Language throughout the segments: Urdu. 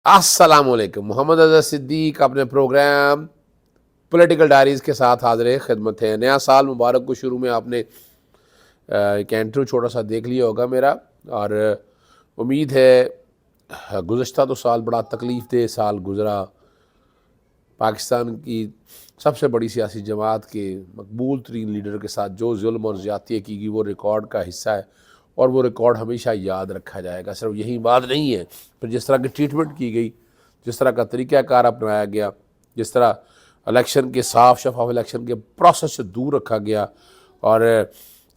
السلام علیکم، محمد اظہر صدیق اپنے پروگرام پولیٹیکل ڈائریز کے ساتھ حاضر خدمت ہے۔ نیا سال مبارک کو شروع میں آپ نے ایک انٹرو چھوٹا سا دیکھ لیا ہوگا میرا، اور امید ہے گزشتہ تو سال بڑا تکلیف دہ سال گزرا، پاکستان کی سب سے بڑی سیاسی جماعت کے مقبول ترین لیڈر کے ساتھ جو ظلم اور زیادتی کی گئی وہ ریکارڈ کا حصہ ہے، اور وہ ریکارڈ ہمیشہ یاد رکھا جائے گا۔ صرف یہی بات نہیں ہے، پھر جس طرح کی ٹریٹمنٹ کی گئی، جس طرح کا طریقہ کار اپنایا گیا، جس طرح الیکشن کے صاف شفاف الیکشن کے پروسیس سے دور رکھا گیا، اور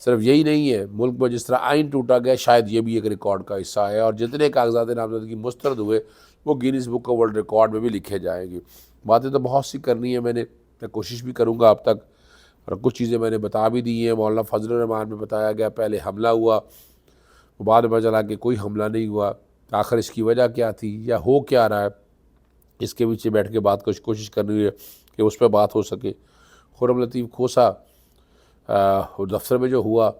صرف یہی نہیں ہے، ملک میں جس طرح آئین ٹوٹا گیا، شاید یہ بھی ایک ریکارڈ کا حصہ ہے، اور جتنے کاغذات نامزدگی مسترد ہوئے وہ Guinness book of world record میں بھی لکھے جائیں گے۔ باتیں تو بہت سی کرنی ہے، میں کوشش بھی کروں گا اب تک، اور کچھ چیزیں میں نے بتا بھی دی ہیں۔ مولانا فضل الرحمان میں بتایا گیا پہلے حملہ ہوا، بعد میں چلا کہ کوئی حملہ نہیں ہوا، آخر اس کی وجہ کیا تھی یا ہو کیا رہا ہے، اس کے پیچھے بیٹھ کے بات کوشش کرنی ہے کہ اس پہ بات ہو سکے۔ خرم لطیف کھوسا دفتر میں جو ہوا،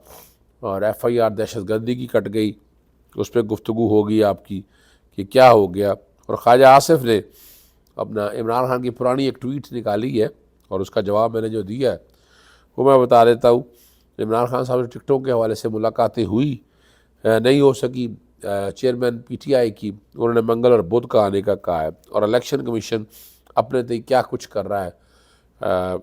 اور ایف آئی آر دہشت گردی کی کٹ گئی، اس پہ گفتگو ہوگی آپ کی کہ کیا ہو گیا۔ اور خواجہ آصف نے اپنا عمران خان کی پرانی ایک ٹویٹ نکالی ہے، اور اس کا جواب میں نے جو دیا ہے وہ میں بتا دیتا ہوں۔ عمران خان صاحب سے ٹکٹوں کے حوالے سے ملاقاتیں ہوئی، نہیں ہو سکی چیئرمین پی ٹی آئی کی، انہوں نے منگل اور بدھ کا آنے کا کہا ہے، اور الیکشن کمیشن اپنے تئیں کیا کچھ کر رہا ہے،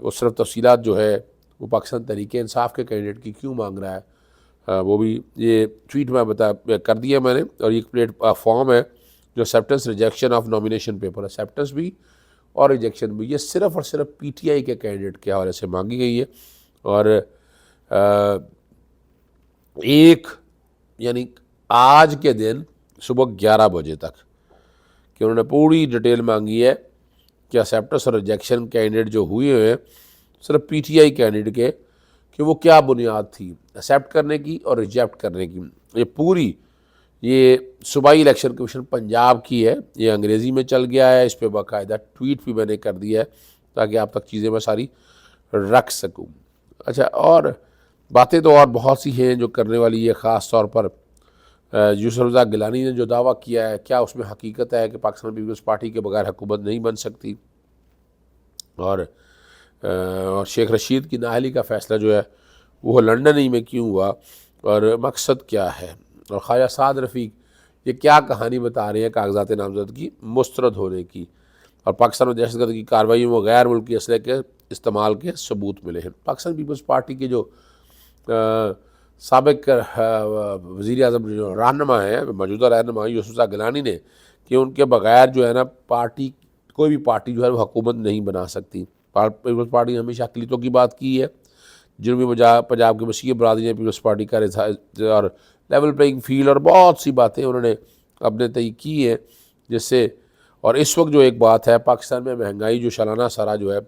وہ صرف تفصیلات جو ہے وہ پاکستان تحریک انصاف کے کینڈیڈیٹ کی کیوں مانگ رہا ہے، وہ بھی یہ ٹویٹ میں کر دیا میں نے۔ اور یہ پلیٹ فارم ہے جو acceptance rejection of nomination paper, acceptance بھی اور ریجیکشن بھی، یہ صرف اور صرف پی ٹی آئی کے کینڈیڈیٹ کے حوالے سے مانگی گئی ہے، اور ایک یعنی آج کے دن صبح 11 بجے تک کہ انہوں نے پوری ڈیٹیل مانگی ہے کہ ایکسیپٹنس اور ریجیکشن کینڈیڈیٹ جو ہوئے ہیں صرف پی ٹی آئی کینڈیڈیٹ کے، کہ وہ کیا بنیاد تھی ایکسیپٹ کرنے کی اور ریجیکٹ کرنے کی۔ یہ پوری یہ صوبائی الیکشن کمیشن پنجاب کی ہے، یہ انگریزی میں چل گیا ہے، اس پہ باقاعدہ ٹویٹ بھی میں نے کر دیا ہے تاکہ آپ تک چیزیں میں ساری رکھ سکوں۔ اچھا، اور باتیں تو اور بہت سی ہیں جو کرنے والی ہے، خاص طور پر یوسف رضا گیلانی نے جو دعویٰ کیا ہے، کیا اس میں حقیقت ہے کہ پاکستان پیپلز پارٹی کے بغیر حکومت نہیں بن سکتی، اور شیخ رشید کی نااہلی کا فیصلہ جو ہے وہ لندن ہی میں کیوں ہوا، اور مقصد کیا ہے، اور خواجہ سعد رفیق یہ کیا کہانی بتا رہے ہیں کاغذات نامزدگی مسترد ہونے کی، اور پاکستان میں دہشت گردی کی کارروائیوں میں غیر ملکی اسلحے کے استعمال کے ثبوت ملے ہیں۔ پاکستان پیپلز پارٹی کے جو سابق وزیر اعظم جو رہنما ہیں، موجودہ رہنما یوسف رضا گیلانی نے، کہ ان کے بغیر جو ہے نا پارٹی، کوئی بھی پارٹی جو ہے وہ حکومت نہیں بنا سکتی۔ پیپلز پارٹی نے ہمیشہ اقلیتوں کی بات کی ہے، جنوبی پنجاب کی مسیح برادری نے پیپلز پارٹی کا اور لیول پلینگ فیلڈ اور بہت سی باتیں انہوں نے اپنے تئیں کی ہیں، جس سے، اور اس وقت جو ایک بات ہے پاکستان میں مہنگائی جو سالانہ سرا جو ہے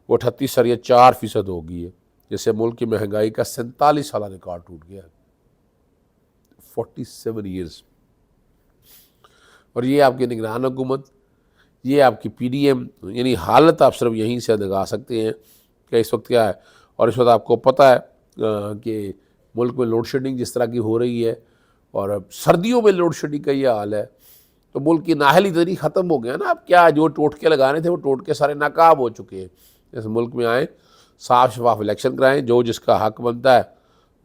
وہ 38.4% ہو گئی ہے، جس سے ملک کی مہنگائی کا 47 سالہ ریکارڈ ٹوٹ گیا ہے، 47 ایئرز۔ اور یہ آپ کی نگران حکومت، یہ آپ کی پی ڈی ایم، یعنی حالت آپ صرف یہیں سے لگا سکتے ہیں کہ اس وقت کیا ہے۔ اور اس وقت آپ کو پتہ ہے کہ ملک میں لوڈ شیڈنگ جس طرح کی ہو رہی ہے، اور سردیوں میں لوڈ شیڈنگ کا یہ حال ہے، تو ملک کی نااہلی تری ختم ہو گیا نا۔ اب کیا جو ٹوٹکے لگانے تھے وہ ٹوٹکے سارے ناکام ہو چکے ہیں۔ اس ملک میں آئیں، صاف شفاف الیکشن کرائیں، جو جس کا حق بنتا ہے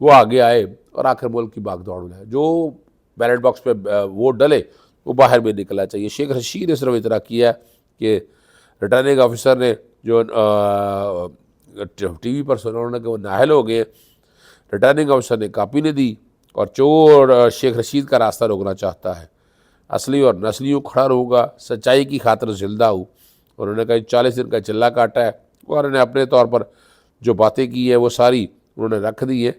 وہ آگے آئے، اور آخر ملک کی باغ دوڑ میں جو بیلٹ باکس پہ ووٹ ڈلے وہ باہر بھی نکلنا چاہیے۔ شیخ رشید نے صرف اتنا کیا کہ ریٹرننگ آفیسر نے جو ٹی وی پر سنا انہوں نے کہ وہ نااہل ہو گئے، ریٹرننگ آفیسر نے کاپی نے دی، اور چور شیخ رشید کا راستہ روکنا چاہتا ہے۔ اصلی اور نسلیوں کھڑا رہوں گا، سچائی کی خاطر زندہ ہوں۔ انہوں نے کہا 40 دن کا چلہ کاٹا ہے، اور انہوں نے اپنے طور پر جو باتیں کی ہے وہ ساری انہوں نے رکھ دی ہے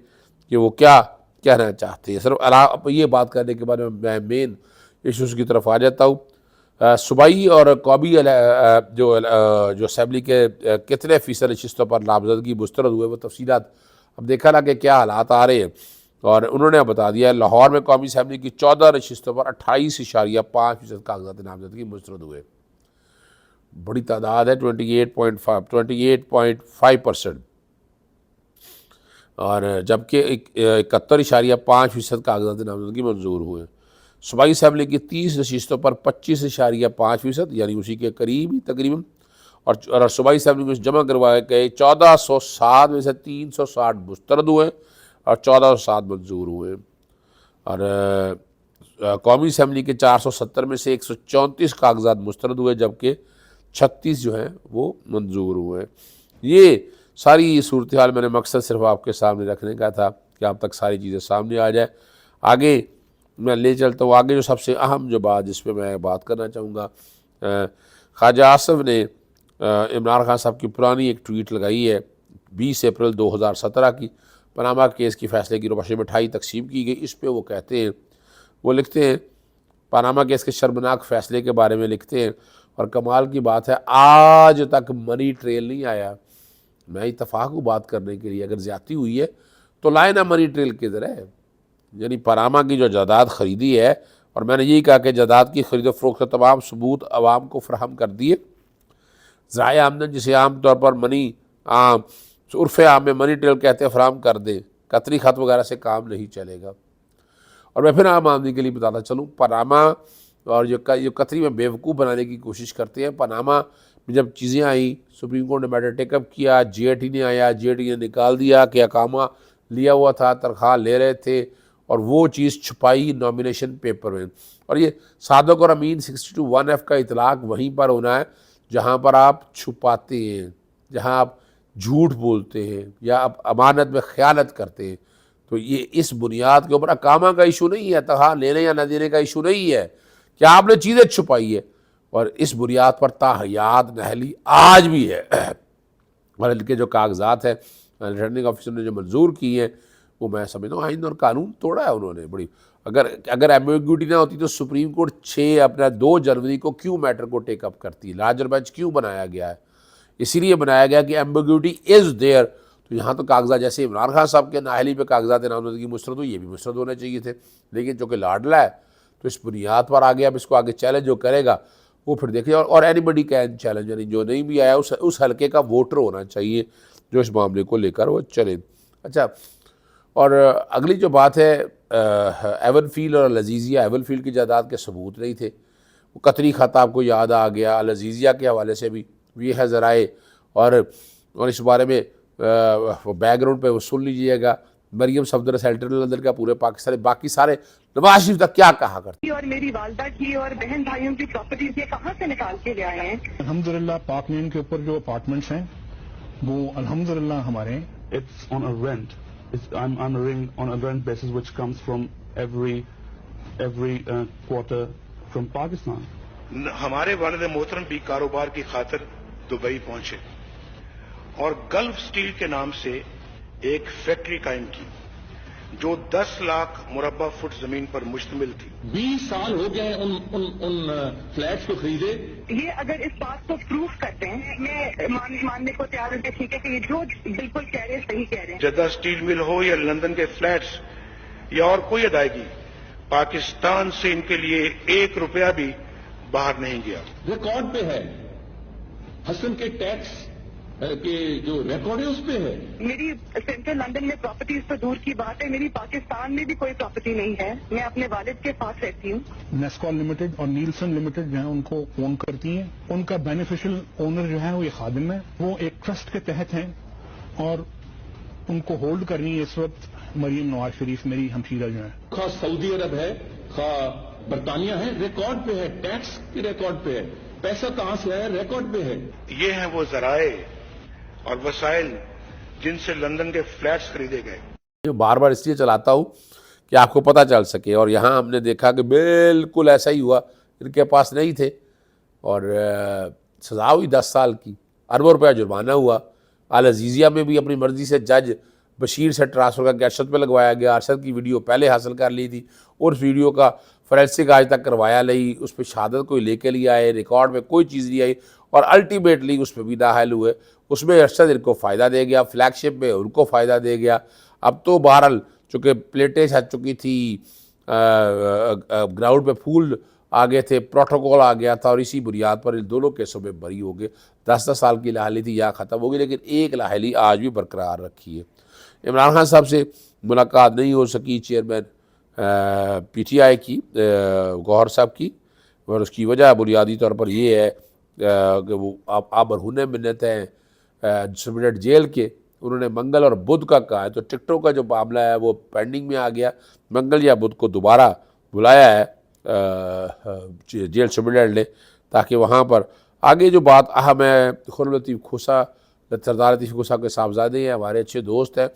کہ وہ کیا کہنا چاہتے ہیں۔ صرف یہ بات کرنے کے بعد میں مین ایشوز کی طرف آ جاتا ہوں۔ صوبائی اور قومی جو اسمبلی کے کتنے فیصد نشستوں پر نامزدگی مسترد ہوئے وہ تفصیلات اب دیکھا نا کہ کیا حالات آ رہے ہیں، اور انہوں نے بتا دیا ہے لاہور میں قومی اسمبلی کی 14 نشستوں پر 28.5% کاغذات نامزدگی مسترد ہوئے، بڑی تعداد ہے، 28.5%، اور جبکہ 71.5% کاغذات نامزدگی منظور ہوئے۔ صوبائی اسمبلی کی 30 نشستوں پر 25.5%، یعنی اسی کے قریب ہی تقریباً، اور صوبائی اسمبلی میں جمع کروائے گئے 1407 میں سے 360 مسترد ہوئے اور 1407 منظور ہوئے، اور قومی اسمبلی کے 470 میں سے 134 کاغذات مسترد ہوئے، جبکہ 36 جو ہیں وہ منظور ہوئے۔ یہ ساری صورتحال میں نے مقصد صرف آپ کے سامنے رکھنے کا تھا کہ آپ تک ساری چیزیں سامنے آ جائے۔ آگے میں لے چلتا ہوں، آگے جو سب سے اہم جو بات جس پہ میں بات کرنا چاہوں گا، خواجہ آصف نے عمران خان صاحب کی پرانی ایک ٹویٹ لگائی ہے 20 اپریل 2017 کی، پاناما کیس کی فیصلے کی روشنی میں مٹھائی تقسیم کی گئی۔ اس پہ وہ کہتے ہیں، وہ لکھتے ہیں، پاناما کیس کے شرمناک فیصلے کے بارے میں لکھتے ہیں، اور کمال کی بات ہے آج تک منی ٹریل نہیں آیا۔ میں اتفاق ہوں بات کرنے کے لیے، اگر زیادتی ہوئی ہے تو لائے نا منی ٹریل کدھر ہے؟ یعنی پاناما کی جو جائیداد خریدی ہے، اور میں نے یہی کہا کہ جائیداد کی خرید و فروخت کے تمام ثبوت عوام کو فراہم کر دیے۔ ذرائع آمدن جسے عام طور پر عرف عام میں منی ٹریل کہتے ہیں، فراہم کر دیں، قطری خط وغیرہ سے کام نہیں چلے گا۔ اور میں پھر عام آدمی کے لیے بتاتا چلوں، پاناما اور جو قطری میں بیوقوف بنانے کی کوشش کرتے ہیں، پاناما میں جب چیزیں آئیں، سپریم کورٹ نے میٹر ٹیک اپ کیا، جی آئی ٹی نے آیا، جی آئی ٹی نے نکال دیا کہ اقامہ لیا ہوا تھا، تنخواہ لے رہے تھے، اور وہ چیز چھپائی نامینیشن پیپر میں۔ اور یہ صادق اور امین 62(1)(f) کا اطلاق وہیں پر ہونا ہے جہاں پر آپ چھپاتے ہیں، جہاں آپ جھوٹ بولتے ہیں یا آپ امانت میں خیانت کرتے ہیں۔ تو یہ اس بنیاد کے اوپر اقامہ کا ایشو نہیں ہے، تنخواہ لینے یا نہ دینے کا ایشو نہیں ہے کہ آپ نے چیزیں چھپائی ہے، اور اس بنیاد پر تاحیات نااہلی آج بھی ہے۔ اور ان کے جو کاغذات ہیں ریٹرننگ آفیسر نے جو منظور کی ہیں، وہ میں سمجھتا ہوں آئین اور قانون توڑا ہے انہوں نے بڑی۔ اگر ایمبیگوٹی نہ ہوتی تو سپریم کورٹ 2 جنوری کو کیوں میٹر کو ٹیک اپ کرتی، لارجر بینچ کیوں بنایا گیا ہے؟ اسی لیے بنایا گیا کہ ایمبیگوٹی از دیئر۔ تو یہاں تو کاغذات جیسے عمران خان صاحب کے نااہلی پہ کاغذات نامزدگی مسترد ہوئی، یہ بھی مسترد ہونے چاہیے تھے، لیکن چونکہ لاڈلا ہے تو اس بنیاد پر آ گیا۔ اب اس کو آگے چیلنج جو کرے گا وہ پھر دیکھیں، اور اینی بڈی کین چیلنج، یعنی جو نہیں بھی آیا اس حلقے کا ووٹر ہونا چاہیے جو اس معاملے کو لے کر وہ چلے۔ اچھا، اور اگلی جو بات ہے ایون فیلڈ اور العزیزیہ، ایون فیلڈ کی جائیداد کے ثبوت نہیں تھے، وہ قطری خط آپ کو یاد آ گیا، العزیزیہ کے حوالے سے بھی یہ ہے ذرائع، اور اس بارے میں بیک گراؤنڈ پہ وہ سن لیجئے گا۔ مریم صفدر سینٹرل لندن کا پورے پاکستان، باقی سارے نواز شریف تک کیا کہا کرتے اور میری والدہ کی اور بہن بھائیوں کی پراپرٹیز یہ کہاں سے نکال کے لے آئے ہیں؟ الحمدللہ پاک لین کے اوپر جو اپارٹمنٹس ہیں وہ الحمدللہ ہمارے ہیں۔ It's on a rent. I'm earning on a rent basis which comes from every quarter from Pakistan. ہمارے والد محترم بھی کاروبار کی خاطر دبئی پہنچے اور گلف سٹیل کے نام سے ایک فیکٹری قائم کی جو 10 لاکھ مربع فٹ زمین پر مشتمل تھی۔ 20 سال ہو گئے ان فلیٹس کو خریدے۔ یہ اگر اس بات کو پروف کرتے ہیں، میں ماننے کو تیار ہوں کہ ٹھیک ہے کہ یہ جو بالکل کہہ رہے ہیں صحیح کہہ رہے ہیں۔ جدہ سٹیل مل ہو یا لندن کے فلیٹس یا اور کوئی ادائیگی، پاکستان سے ان کے لیے 1 روپیہ بھی باہر نہیں گیا۔ ریکارڈ پہ ہے، حسن کے ٹیکس کہ جو ریکارڈ ہے اس پہ ہے۔ میری سینٹرل لندن میں پراپرٹیز تو دور کی بات ہے، میری پاکستان میں بھی کوئی پراپرٹی نہیں ہے۔ میں اپنے والد کے ساتھ رہتی ہوں۔ نیسکول لمیٹڈ اور نیلسن لمیٹڈ جو ہیں ان کو اون کرتی ہیں، ان کا بینیفیشل اونر جو ہے وہ یہ خادم ہے، وہ ایک ٹرسٹ کے تحت ہیں اور ان کو ہولڈ کرنی ہے اس وقت مریم نواز شریف میری ہمشیرہ جو ہیں۔ خواہ سعودی عرب ہے، خواہ برطانیہ ہے، ریکارڈ پہ ہے، ٹیکس کی ریکارڈ پہ ہے، پیسہ کہاں سے ہے ریکارڈ پہ ہے۔ یہ ہیں وہ ذرائع اور وسائل جن سے لندن کے فلیٹس خریدے گئے۔ بار بار اس لیے چلاتا ہوں کہ آپ کو پتہ چل سکے، اور یہاں ہم نے دیکھا کہ بالکل ایسا ہی ہوا، ان کے پاس نہیں تھے اور سزا ہوئی 10 سال کی، اربوں روپیہ جرمانہ ہوا۔ العزیزیہ میں بھی اپنی مرضی سے جج بشیر سے ٹرانسفر کر کے ارشد پہ لگوایا گیا، ارشد کی ویڈیو پہلے حاصل کر لی تھی اور اس ویڈیو کا فورینسک آج تک کروایا نہیں، اس پہ شہادت کوئی لے کے لیا ہے، ریکارڈ میں کوئی چیز نہیں آئی، اور الٹیمیٹلی اس پہ بھی نااہل ہوئے۔ اس میں ارشد ان کو فائدہ دے گیا، فلیگ شپ میں ان کو فائدہ دے گیا۔ اب تو بہرحال چونکہ پلیٹیں چھٹ چکی تھی، گراؤنڈ پہ پھول آ گئے تھے، پروٹوکول آ گیا تھا، اور اسی بنیاد پر ان دونوں کیسوں میں بری ہو گئے۔ 10 سال کی لاحلی تھی یا ختم ہو گئی، لیکن ایک لاحلی آج بھی برقرار رکھی ہے۔ عمران خان صاحب سے ملاقات نہیں ہو سکی چیئرمین پی ٹی آئی کی گوہر صاحب کی، اور اس کی وجہ بنیادی طور پر یہ ہے کہ وہ آپ برہنہ منت ہیں سپرنٹینڈنٹ جیل کے، انہوں نے منگل اور بدھ کا کہا ہے، تو ٹکٹوں کا جو معاملہ ہے وہ پینڈنگ میں آ گیا، منگل یا بدھ کو دوبارہ بلایا ہے جیل سپرنٹینڈنٹ نے، تاکہ وہاں پر آگے جو بات اہم ہے۔ خرم لطیف کھوسا، سردار لطیف کھوسا کے صاحبزادے ہیں، ہمارے اچھے دوست ہیں،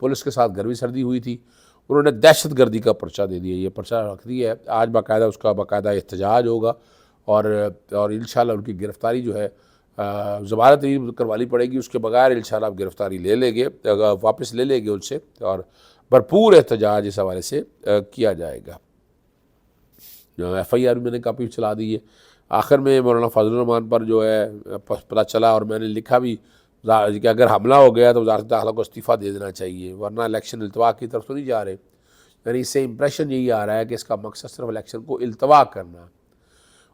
پولیس کے ساتھ گرمی سردی ہوئی تھی، انہوں نے دہشت گردی کا پرچہ دے دیا، یہ پرچہ رکھ دیا ہے، آج باقاعدہ اس کا باقاعدہ احتجاج ہوگا، اور انشاءاللہ ان کی گرفتاری جو ہے ضمانت کروانی پڑے گی، اس کے بغیر انشاءاللہ آپ گرفتاری لے لیں گے، واپس لے لیں گے ان سے، اور بھرپور احتجاج اس حوالے سے کیا جائے گا۔ ایف آئی آر میں نے کاپی چلا دی ہے، آخر میں مولانا فضل الرحمان پر جو ہے پتہ چلا، اور میں نے لکھا بھی کہ اگر حملہ ہو گیا تو وزارت داخلہ کو استعفیٰ دے دینا چاہیے، ورنہ الیکشن التوا کی طرف تو نہیں جا رہے، یعنی اس سے امپریشن یہی آ رہا ہے کہ اس کا مقصد صرف الیکشن کو التوا کرنا،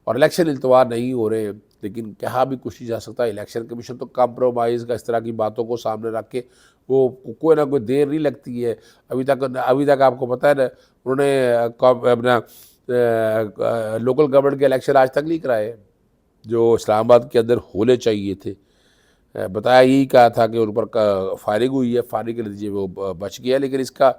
اور الیکشن التوا نہیں ہو رہے ہیں، لیکن کہا بھی کچھ نہیں جا سکتا۔ الیکشن کمیشن تو کمپرومائز کا اس طرح کی باتوں کو سامنے رکھ کے وہ کوئی نہ کوئی دیر نہیں لگتی ہے، ابھی تک آپ کو پتہ ہے نا، انہوں نے اپنا لوکل گورنمنٹ کے الیکشن آج تک نہیں کرائے جو اسلام آباد کے اندر ہونے چاہیے تھے، بتایا یہی کہا تھا کہ ان پر فائرنگ ہوئی ہے، فائرنگ کے نتیجے وہ بچ گیا، لیکن اس کا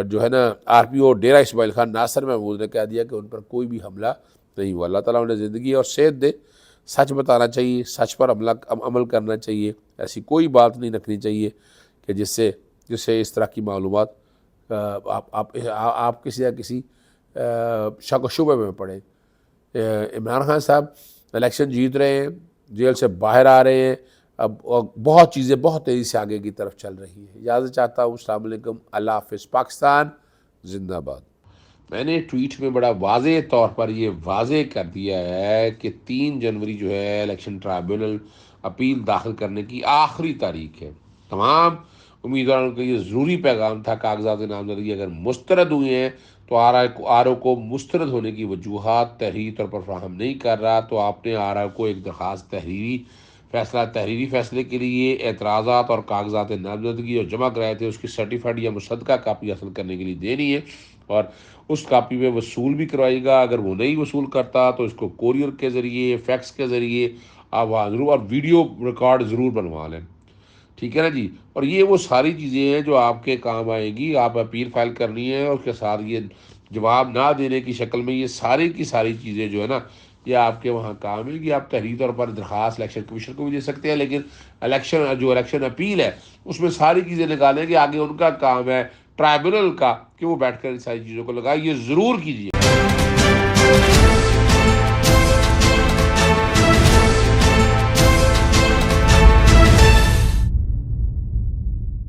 جو ہے نا آر پی او ڈیرہ اسماعیل خان ناصر محمود نے کہہ دیا کہ ان پر کوئی بھی حملہ نہیں ہوا۔ اللہ تعالیٰ انہیں زندگی اور صحت دے، سچ بتانا چاہیے، سچ پر عمل کرنا چاہیے، ایسی کوئی بات نہیں رکھنی چاہیے کہ جس سے اس طرح کی معلومات آپ کسی نہ کسی شک و شبہ میں پڑیں۔ عمران خان صاحب الیکشن جیت رہے ہیں، جیل سے باہر آ رہے ہیں، اب بہت چیزیں بہت تیزی سے آگے کی طرف چل رہی ہیں۔ اجازت چاہتا ہوں، السلام علیکم، اللہ حافظ، پاکستان زندہ باد۔ میں نے ٹویٹ میں بڑا واضح طور پر یہ واضح کر دیا ہے کہ 3 جنوری جو ہے الیکشن ٹرائبیونل اپیل داخل کرنے کی آخری تاریخ ہے۔ تمام امیدواروں کے یہ ضروری پیغام تھا، کاغذات نامزدگی اگر مسترد ہوئے ہیں تو آر او کو مسترد ہونے کی وجوہات تحریری طور پر فراہم نہیں کر رہا، تو آپ نے آر او کو ایک درخواست تحریری فیصلے کے لیے اعتراضات اور کاغذات نامزدگی اور جمع کرائے تھے، اس کی سرٹیفائڈ یا مصدقہ کاپی حاصل کرنے کے لیے دینی ہے، اور اس کاپی میں وصول بھی کروائے گا۔ اگر وہ نہیں وصول کرتا تو اس کو کوریئر کے ذریعے، فیکس کے ذریعے آپ وہاں ضرور، اور ویڈیو ریکارڈ ضرور بنوا لیں، ٹھیک ہے نا جی۔ اور یہ وہ ساری چیزیں ہیں جو آپ کے کام آئیں گی، آپ اپیل فائل کرنی ہے، اور اس کے ساتھ یہ جواب نہ دینے کی شکل میں یہ ساری کی ساری چیزیں جو ہے نا یہ آپ کے وہاں کام ہے کہ آپ تحریری طور پر درخواست الیکشن کمیشن کو بھی دے سکتے ہیں، لیکن الیکشن اپیل ہے اس میں ساری چیزیں نکالیں کہ آگے ان کا کام ہے ٹرائبیونل کا کہ وہ بیٹھ کر ان ساری چیزوں کو لگائے، یہ ضرور کیجیے۔